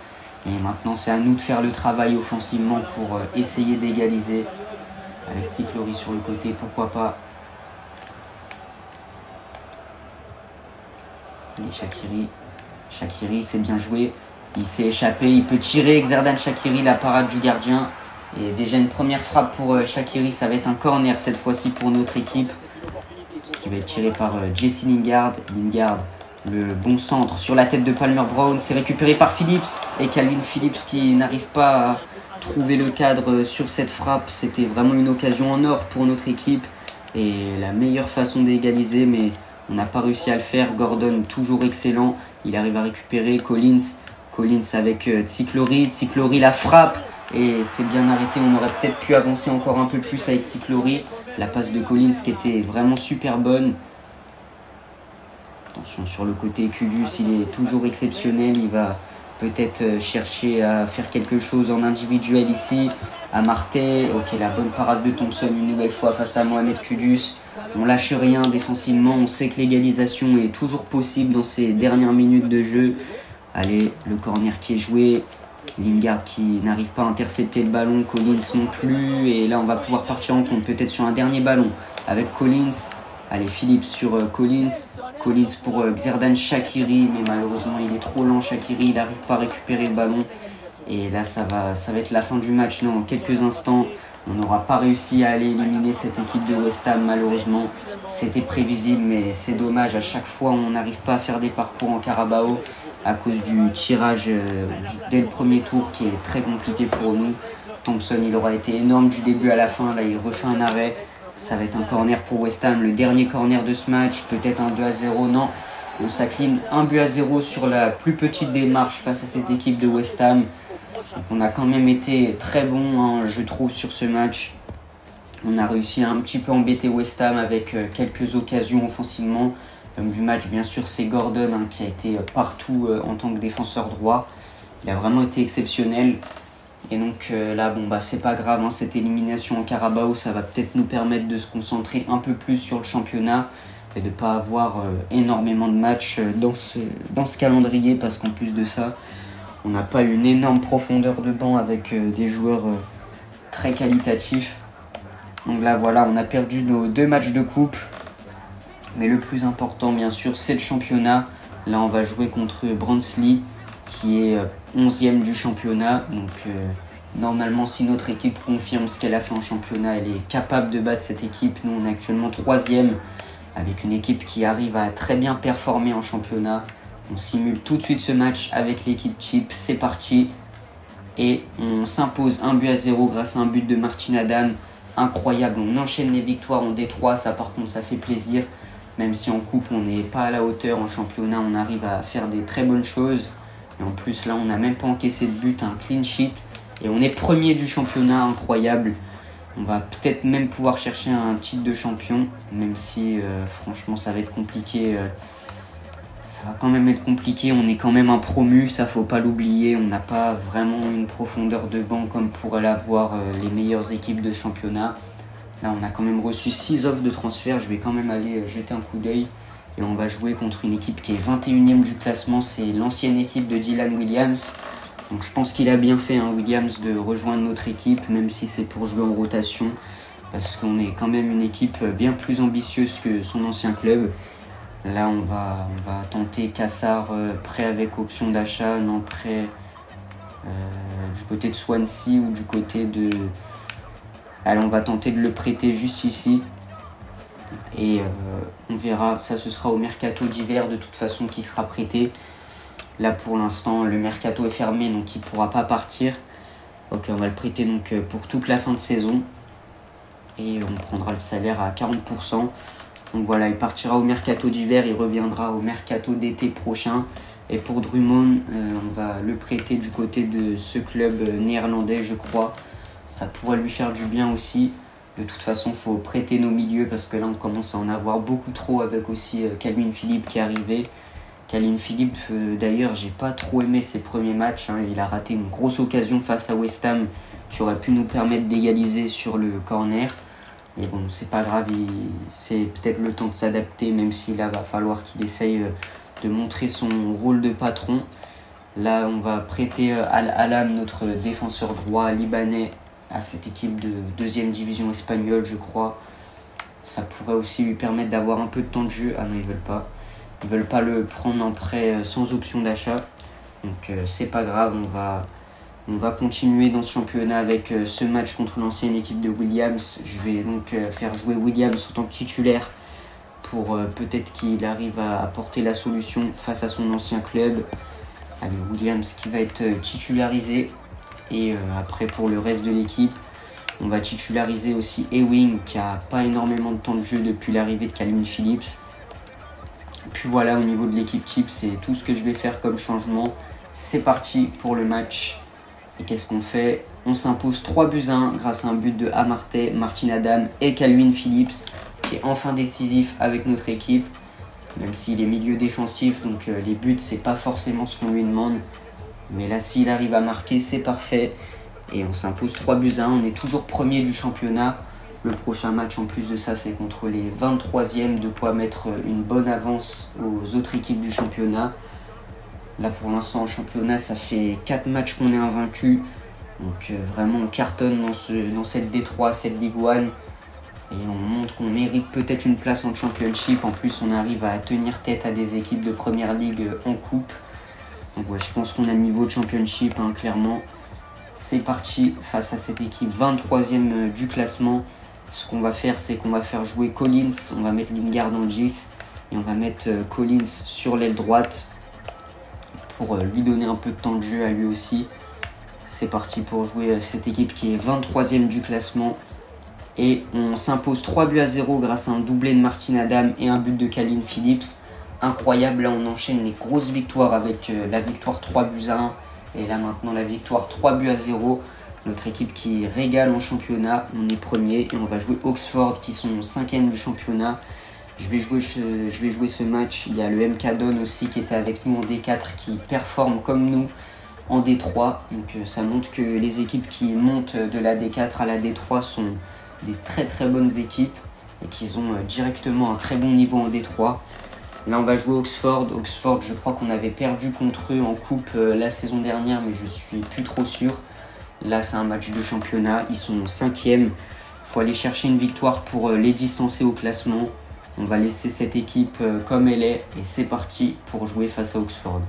Et maintenant c'est à nous de faire le travail offensivement pour essayer d'égaliser. Avec Ticlori sur le côté, pourquoi pas. Allez, Shaqiri c'est bien joué. Il s'est échappé, il peut tirer. Xherdan Shaqiri, la parade du gardien. Et déjà une première frappe pour Shaqiri. Ça va être un corner cette fois-ci pour notre équipe. Qui va être tiré par Jesse Lingard. Lingard, le bon centre sur la tête de Palmer Brown. C'est récupéré par Phillips. Et Calvin Phillips qui n'arrive pas à trouver le cadre sur cette frappe. C'était vraiment une occasion en or pour notre équipe. Et la meilleure façon d'égaliser. Mais on n'a pas réussi à le faire. Gordon, toujours excellent. Il arrive à récupérer Collins avec Ticlori. Ticlori la frappe et c'est bien arrêté. On aurait peut-être pu avancer encore un peu plus avec Ticlori. La passe de Collins qui était vraiment super bonne. Attention sur le côté, Kudus, il est toujours exceptionnel. Il va peut-être chercher à faire quelque chose en individuel ici. Amartey, ok, la bonne parade de Thompson une nouvelle fois face à Mohamed Kudus. On lâche rien défensivement. On sait que l'égalisation est toujours possible dans ces dernières minutes de jeu. Allez, le corner qui est joué. Lingard qui n'arrive pas à intercepter le ballon, Collins non plus. Et là, on va pouvoir partir en compte, peut-être sur un dernier ballon avec Collins. Allez, Phillips sur Collins. Collins pour Xherdan Shaqiri, mais malheureusement, il est trop lent, Shaqiri. Il n'arrive pas à récupérer le ballon. Et là, ça va être la fin du match. Dans quelques instants, on n'aura pas réussi à aller éliminer cette équipe de West Ham, malheureusement. C'était prévisible, mais c'est dommage. À chaque fois, on n'arrive pas à faire des parcours en Carabao à cause du tirage dès le premier tour qui est très compliqué pour nous. Thompson, il aura été énorme du début à la fin. Là, il refait un arrêt. Ça va être un corner pour West Ham. Le dernier corner de ce match, peut-être un 2-0. Non, on s'incline 1-0 sur la plus petite démarche face à cette équipe de West Ham. Donc on a quand même été très bon, hein, je trouve, sur ce match. On a réussi à un petit peu embêter West Ham avec quelques occasions offensivement. L'homme du match, bien sûr, c'est Gordon, hein, qui a été partout en tant que défenseur droit. Il a vraiment été exceptionnel. Et donc là, bon, bah, c'est pas grave, hein, cette élimination en Carabao, ça va peut-être nous permettre de se concentrer un peu plus sur le championnat et de ne pas avoir énormément de matchs dans ce calendrier, parce qu'en plus de ça, on n'a pas une énorme profondeur de banc avec des joueurs très qualitatifs. Donc là, voilà, on a perdu nos 2 matchs de coupe. Mais le plus important, bien sûr, c'est le championnat. Là, on va jouer contre Barnsley, qui est 11e du championnat. Donc, normalement, si notre équipe confirme ce qu'elle a fait en championnat, elle est capable de battre cette équipe. Nous, on est actuellement 3e, avec une équipe qui arrive à très bien performer en championnat. On simule tout de suite ce match avec l'équipe type. C'est parti. Et on s'impose 1-0 grâce à un but de Martin Adam. Incroyable. On enchaîne les victoires en D3. Ça, par contre, ça fait plaisir. Même si en coupe, on n'est pas à la hauteur. En championnat, on arrive à faire des très bonnes choses. Et en plus, là, on n'a même pas encaissé de but. Un clean sheet. Et on est premier du championnat. Incroyable. On va peut-être même pouvoir chercher un titre de champion. Même si, franchement, ça va être compliqué. Ça va quand même être compliqué, on est quand même un promu, ça faut pas l'oublier. On n'a pas vraiment une profondeur de banc comme pourraient l'avoir les meilleures équipes de championnat. Là, on a quand même reçu 6 offres de transfert, je vais quand même aller jeter un coup d'œil. Et on va jouer contre une équipe qui est 21e du classement, c'est l'ancienne équipe de Dylan Williams. Donc je pense qu'il a bien fait, hein, Williams, de rejoindre notre équipe, même si c'est pour jouer en rotation. Parce qu'on est quand même une équipe bien plus ambitieuse que son ancien club. Là, on va tenter Cassar, prêt avec option d'achat, non prêt du côté de Swansea ou du côté de... Allez, on va tenter de le prêter juste ici. Et on verra, ça ce sera au mercato d'hiver de toute façon qui sera prêté. Là pour l'instant, le mercato est fermé, donc il ne pourra pas partir. Ok, on va le prêter donc pour toute la fin de saison. Et on prendra le salaire à 40%. Donc voilà, il partira au mercato d'hiver, il reviendra au mercato d'été prochain. Et pour Drummond, on va le prêter du côté de ce club néerlandais, je crois. Ça pourrait lui faire du bien aussi. De toute façon, il faut prêter nos milieux parce que là, on commence à en avoir beaucoup trop avec aussi Kalvin Phillips qui est arrivé. Kalvin Phillips, d'ailleurs, j'ai pas trop aimé ses premiers matchs, hein. Il a raté une grosse occasion face à West Ham qui aurait pu nous permettre d'égaliser sur le corner. Mais bon, c'est pas grave, c'est peut-être le temps de s'adapter, même si là, va falloir qu'il essaye de montrer son rôle de patron. Là, on va prêter Al-Alam, notre défenseur droit libanais, à cette équipe de 2e division espagnole, je crois. Ça pourrait aussi lui permettre d'avoir un peu de temps de jeu. Ah non, ils veulent pas. Ils veulent pas le prendre en prêt sans option d'achat. Donc, c'est pas grave, on va continuer dans ce championnat avec ce match contre l'ancienne équipe de Williams. Je vais donc faire jouer Williams en tant que titulaire pour peut-être qu'il arrive à apporter la solution face à son ancien club. Allez, Williams qui va être titularisé. Et après, pour le reste de l'équipe, on va titulariser aussi Ewing qui n'a pas énormément de temps de jeu depuis l'arrivée de Kalvin Phillips. Puis voilà, au niveau de l'équipe type, c'est tout ce que je vais faire comme changement. C'est parti pour le match. Et qu'est-ce qu'on fait? On s'impose 3-1 grâce à un but de Amartey, Martin Adam et Kalvin Phillips qui est enfin décisif avec notre équipe. Même s'il est milieu défensif, donc les buts, c'est pas forcément ce qu'on lui demande. Mais là, s'il arrive à marquer, c'est parfait. Et on s'impose 3-1. On est toujours premier du championnat. Le prochain match, en plus de ça, c'est contre les 23e, de quoi mettre une bonne avance aux autres équipes du championnat. Là pour l'instant en championnat, ça fait 4 matchs qu'on est invaincu. Donc vraiment on cartonne dans cette D3, cette Ligue 1. Et on montre qu'on mérite peut-être une place en Championship. En plus on arrive à tenir tête à des équipes de Première Ligue en coupe. Donc ouais, je pense qu'on a le niveau de Championship, hein, clairement. C'est parti face à cette équipe 23e du classement. Ce qu'on va faire, c'est qu'on va faire jouer Collins. On va mettre Lingard en 10 et on va mettre Collins sur l'aile droite pour lui donner un peu de temps de jeu à lui aussi. C'est parti pour jouer cette équipe qui est 23e du classement. Et on s'impose 3-0 grâce à un doublé de Martin Adam et un but de Kalvin Phillips. Incroyable, là on enchaîne les grosses victoires avec la victoire 3-1 et là maintenant la victoire 3-0. Notre équipe qui régale en championnat, on est premier et on va jouer Oxford qui sont 5e du championnat. Je vais jouer ce match. Il y a le MK Don aussi qui était avec nous en D4 qui performe comme nous en D3. Donc ça montre que les équipes qui montent de la D4 à la D3 sont des très bonnes équipes et qu'ils ont directement un très bon niveau en D3. Là on va jouer Oxford. Oxford, je crois qu'on avait perdu contre eux en coupe la saison dernière, mais je suis plus trop sûr. Là c'est un match de championnat, ils sont 5e. Il faut aller chercher une victoire pour les distancer au classement. On va laisser cette équipe comme elle est et c'est parti pour jouer face à Oxford.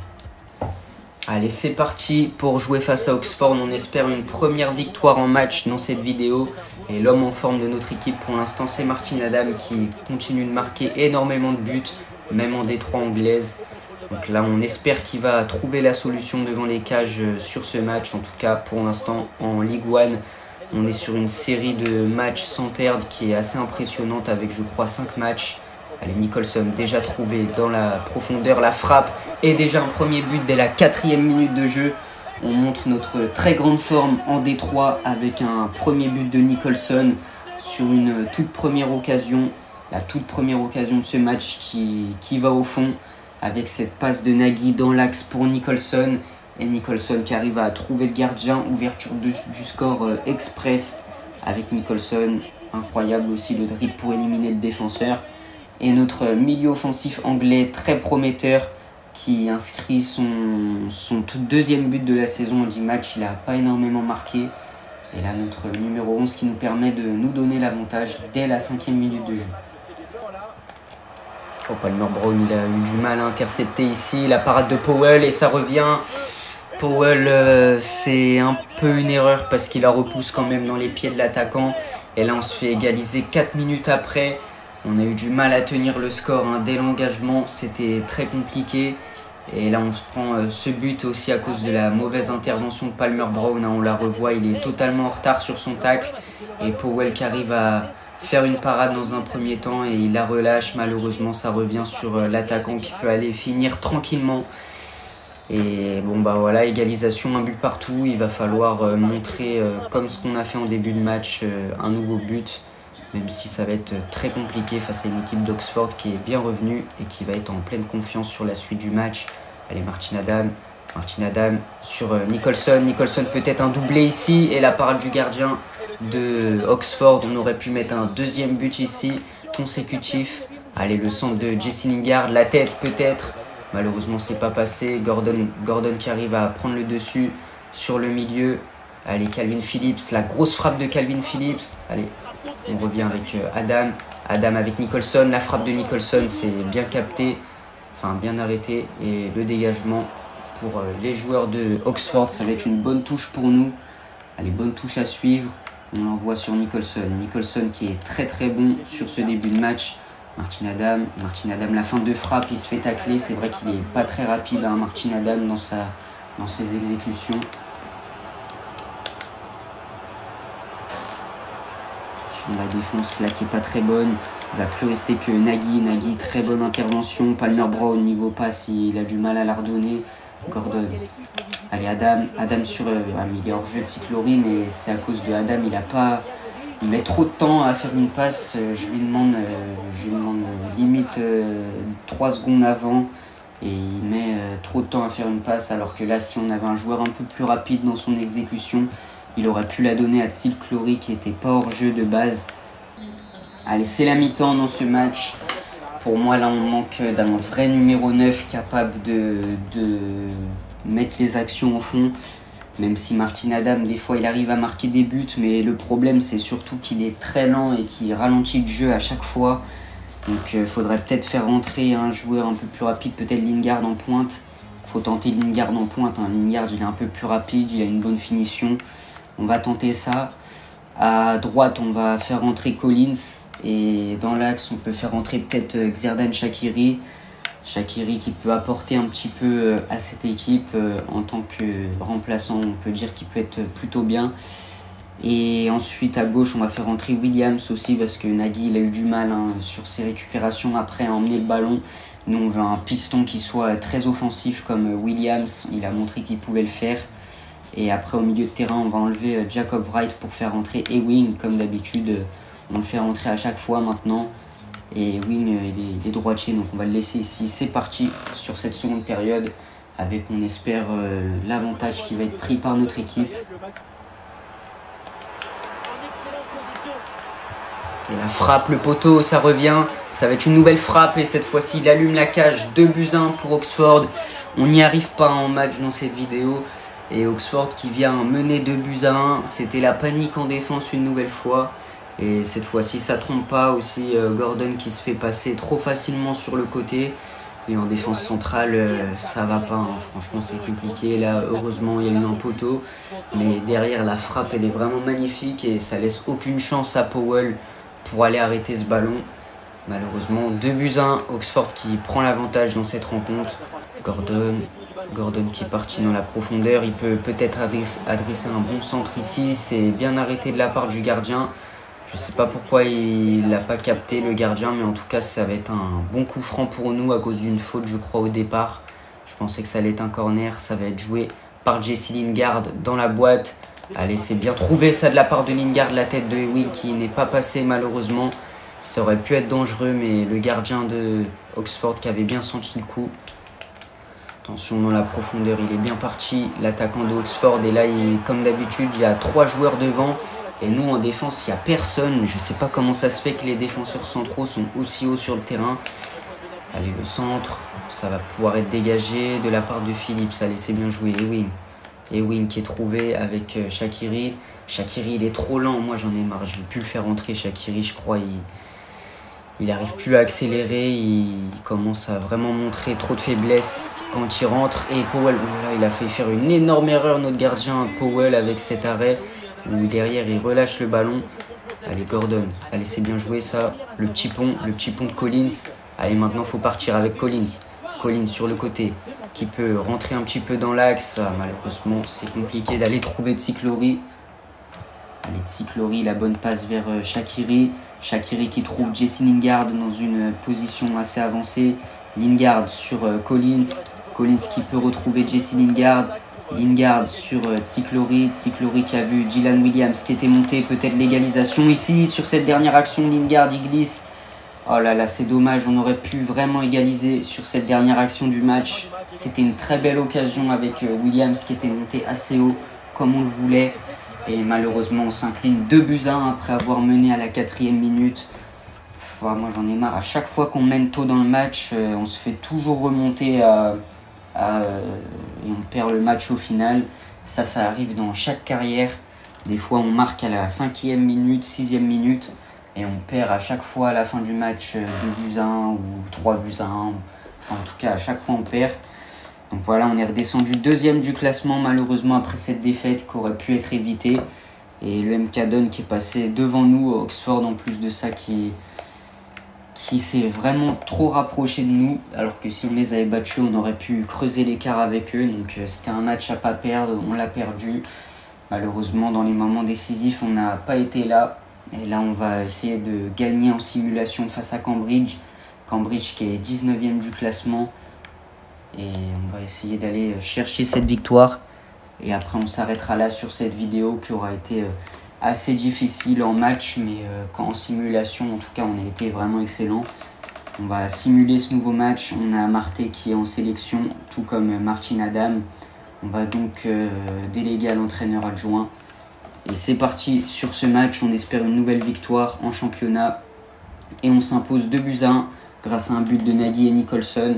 Allez, c'est parti pour jouer face à Oxford. On espère une première victoire en match dans cette vidéo. Et l'homme en forme de notre équipe pour l'instant, c'est Martin Adam qui continue de marquer énormément de buts, même en D3 anglaise. Donc là, on espère qu'il va trouver la solution devant les cages sur ce match. En tout cas, pour l'instant, en Ligue 1, on est sur une série de matchs sans perdre qui est assez impressionnante avec, je crois, 5 matchs. Allez, Nicholson déjà trouvé dans la profondeur, la frappe et déjà un premier but dès la 4e minute de jeu. On montre notre très grande forme en D3 avec un premier but de Nicholson sur une toute première occasion. La toute première occasion de ce match qui va au fond avec cette passe de Nagy dans l'axe pour Nicholson. Et Nicholson qui arrive à trouver le gardien, ouverture du score express avec Nicholson. Incroyable aussi le dribble pour éliminer le défenseur. Et notre milieu offensif anglais très prometteur qui inscrit son deuxième but de la saison en 10 matchs. Il n'a pas énormément marqué. Et là notre numéro 11 qui nous permet de nous donner l'avantage dès la 5e minute de jeu. Oh, Palmer Brown, il a eu du mal à intercepter ici. La parade de Powell et ça revient. Powell, c'est un peu une erreur parce qu'il la repousse quand même dans les pieds de l'attaquant. Et là on se fait égaliser 4 minutes après. On a eu du mal à tenir le score hein. Dès l'engagement, c'était très compliqué. Et là, on se prend ce but aussi à cause de la mauvaise intervention de Palmer Brown. Hein. On la revoit, il est totalement en retard sur son tacle. Et Powell qui arrive à faire une parade dans un premier temps et il la relâche. Malheureusement, ça revient sur l'attaquant qui peut aller finir tranquillement. Et bon, bah voilà, égalisation, un but partout. Il va falloir montrer, comme ce qu'on a fait en début de match, un nouveau but. Même si ça va être très compliqué face à une équipe d'Oxford qui est bien revenue et qui va être en pleine confiance sur la suite du match. Allez, Martin Adam sur Nicholson. Nicholson peut-être un doublé ici et la parade du gardien de Oxford. On aurait pu mettre un deuxième but ici, consécutif. Allez, le centre de Jesse Lingard, la tête peut-être. Malheureusement, c'est pas passé. Gordon qui arrive à prendre le dessus sur le milieu. Allez, Kalvin Phillips, la grosse frappe de Kalvin Phillips. Allez, on revient avec Adam. Adam avec Nicholson. La frappe de Nicholson, c'est bien capté, enfin bien arrêté. Et le dégagement pour les joueurs de Oxford, ça va être une bonne touche pour nous. Allez, bonne touche à suivre. On l'envoie sur Nicholson. Nicholson qui est très bon sur ce début de match. Martin Adam, la fin de frappe, il se fait tacler. C'est vrai qu'il n'est pas très rapide, hein, Martin Adam, dans ses exécutions. Sur la défense là qui est pas très bonne. Il va plus rester que Nagy, très bonne intervention. Palmer Brown, niveau passe, il a du mal à la redonner. Gordon. Allez, Adam sur... mais il est hors jeu de Cyclory, mais c'est à cause de Adam, il met trop de temps à faire une passe. Je lui demande limite 3 secondes avant. Et il met trop de temps à faire une passe, alors que là, si on avait un joueur un peu plus rapide dans son exécution, il aurait pu la donner à Cyclory qui n'était pas hors jeu de base. Allez, c'est la mi-temps dans ce match. Pour moi, là, on manque d'un vrai numéro 9 capable de mettre les actions au fond. Même si Martin Adam, des fois, il arrive à marquer des buts. Mais le problème, c'est surtout qu'il est très lent et qu'il ralentit le jeu à chaque fois. Donc, il faudrait peut-être faire rentrer un joueur un peu plus rapide, peut-être Lingard en pointe. Il faut tenter Lingard en pointe. Lingard, il est un peu plus rapide, il a une bonne finition. On va tenter ça. À droite, on va faire rentrer Collins. Et dans l'axe, on peut faire rentrer peut-être Xherdan Shaqiri. Shaqiri qui peut apporter un petit peu à cette équipe en tant que remplaçant. On peut dire qu'il peut être plutôt bien. Et ensuite, à gauche, on va faire rentrer Williams aussi parce que Nagui, il a eu du mal sur ses récupérations après à emmener le ballon. Nous, on veut un piston qui soit très offensif comme Williams. Il a montré qu'il pouvait le faire. Et après, au milieu de terrain, on va enlever Jacob Wright pour faire rentrer Ewing. Comme d'habitude, on le fait rentrer à chaque fois maintenant. Et Ewing, il est droitier, donc on va le laisser ici. C'est parti sur cette seconde période avec, on espère, l'avantage qui va être pris par notre équipe. Et la frappe, le poteau, ça revient. Ça va être une nouvelle frappe et cette fois-ci, il allume la cage. 2-1 pour Oxford. On n'y arrive pas en match dans cette vidéo. Et Oxford qui vient mener 2-1. C'était la panique en défense une nouvelle fois. Et cette fois-ci, ça trompe pas. Aussi, Gordon qui se fait passer trop facilement sur le côté. Et en défense centrale, ça va pas. Franchement, c'est compliqué. Là, heureusement, il y a eu un poteau. Mais derrière, la frappe, elle est vraiment magnifique. Et ça laisse aucune chance à Powell pour aller arrêter ce ballon. Malheureusement, 2-1, Oxford qui prend l'avantage dans cette rencontre. Gordon qui est parti dans la profondeur, il peut peut-être adresser un bon centre ici. C'est bien arrêté de la part du gardien. Je ne sais pas pourquoi il l'a pas capté le gardien, mais en tout cas ça va être un bon coup franc pour nous à cause d'une faute, je crois, au départ. Je pensais que ça allait être un corner, ça va être joué par Jesse Lingard dans la boîte. Allez, c'est bien trouvé ça de la part de Lingard, la tête de Ewing qui n'est pas passée malheureusement. Ça aurait pu être dangereux, mais le gardien de Oxford qui avait bien senti le coup. Attention dans la profondeur, il est bien parti, l'attaquant de Oxford. Et là, comme d'habitude, il y a 3 joueurs devant. Et nous, en défense, il n'y a personne. Je ne sais pas comment ça se fait que les défenseurs centraux sont aussi hauts sur le terrain. Allez, le centre, ça va pouvoir être dégagé de la part de Phillips. Allez, c'est bien joué, Ewing qui est trouvé avec Shaqiri. Shaqiri, il est trop lent. Moi, j'en ai marre. Je ne vais plus le faire rentrer, Shaqiri, je crois. Il n'arrive plus à accélérer. Il commence à vraiment montrer trop de faiblesse quand il rentre. Et Powell, là, il a fait faire une énorme erreur, notre gardien Powell, avec cet arrêt. Où derrière, il relâche le ballon. Allez, Gordon. Allez, c'est bien joué, ça. Le petit pont de Collins. Allez, maintenant, il faut partir avec Collins. Collins sur le côté, qui peut rentrer un petit peu dans l'axe. Malheureusement, c'est compliqué d'aller trouver Tsiklouri. Allez, Tsiklouri, la bonne passe vers Shaqiri. Shaqiri qui trouve Jesse Lingard dans une position assez avancée. Lingard sur Collins. Collins qui peut retrouver Jesse Lingard. Lingard sur Tsiklouri. Tsiklouri qui a vu Dylan Williams qui était monté. Peut-être l'égalisation ici sur cette dernière action. Lingard, il glisse. Oh là là, c'est dommage, on aurait pu vraiment égaliser sur cette dernière action du match. C'était une très belle occasion avec Williams qui était monté assez haut comme on le voulait. Et malheureusement, on s'incline 2-1 après avoir mené à la 4e minute. Moi, j'en ai marre. À chaque fois qu'on mène tôt dans le match, on se fait toujours remonter et on perd le match au final. Ça arrive dans chaque carrière. Des fois, on marque à la 5e minute, 6e minute. Et on perd à chaque fois à la fin du match 2-1 ou 3-1. Enfin, en tout cas, à chaque fois, on perd. Donc voilà, on est redescendu 2e du classement, malheureusement, après cette défaite qui aurait pu être évitée. Et le MK Don qui est passé devant nous, Oxford en plus de ça, qui s'est vraiment trop rapproché de nous. Alors que si on les avait battus, on aurait pu creuser l'écart avec eux. Donc c'était un match à pas perdre, on l'a perdu. Malheureusement, dans les moments décisifs, on n'a pas été là. Et là, on va essayer de gagner en simulation face à Cambridge. Cambridge qui est 19e du classement. Et on va essayer d'aller chercher cette victoire. Et après, on s'arrêtera là sur cette vidéo qui aura été assez difficile en match. Mais en simulation, en tout cas, on a été vraiment excellent. On va simuler ce nouveau match. On a Marté qui est en sélection, tout comme Martin Adam. On va donc déléguer à l'entraîneur adjoint. Et c'est parti sur ce match, on espère une nouvelle victoire en championnat. Et on s'impose 2-1 grâce à un but de Nagy et Nicholson.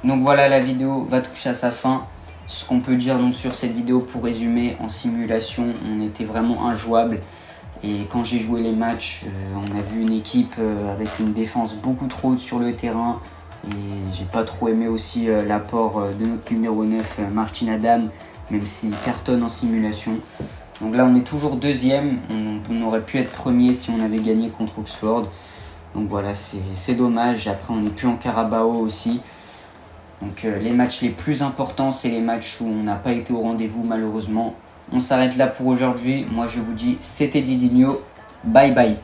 Donc voilà, la vidéo va toucher à sa fin. Ce qu'on peut dire donc sur cette vidéo, pour résumer, en simulation, on était vraiment injouable. Et quand j'ai joué les matchs, on a vu une équipe avec une défense beaucoup trop haute sur le terrain. Et j'ai pas trop aimé aussi l'apport de notre numéro 9, Martin Adam, même s'il cartonne en simulation. Donc là, on est toujours deuxième. On aurait pu être premier si on avait gagné contre Oxford. Donc voilà, c'est dommage. Après, on n'est plus en Carabao aussi. Donc les matchs les plus importants, c'est les matchs où on n'a pas été au rendez-vous malheureusement. On s'arrête là pour aujourd'hui. Moi je vous dis, c'était Didinho. Bye bye.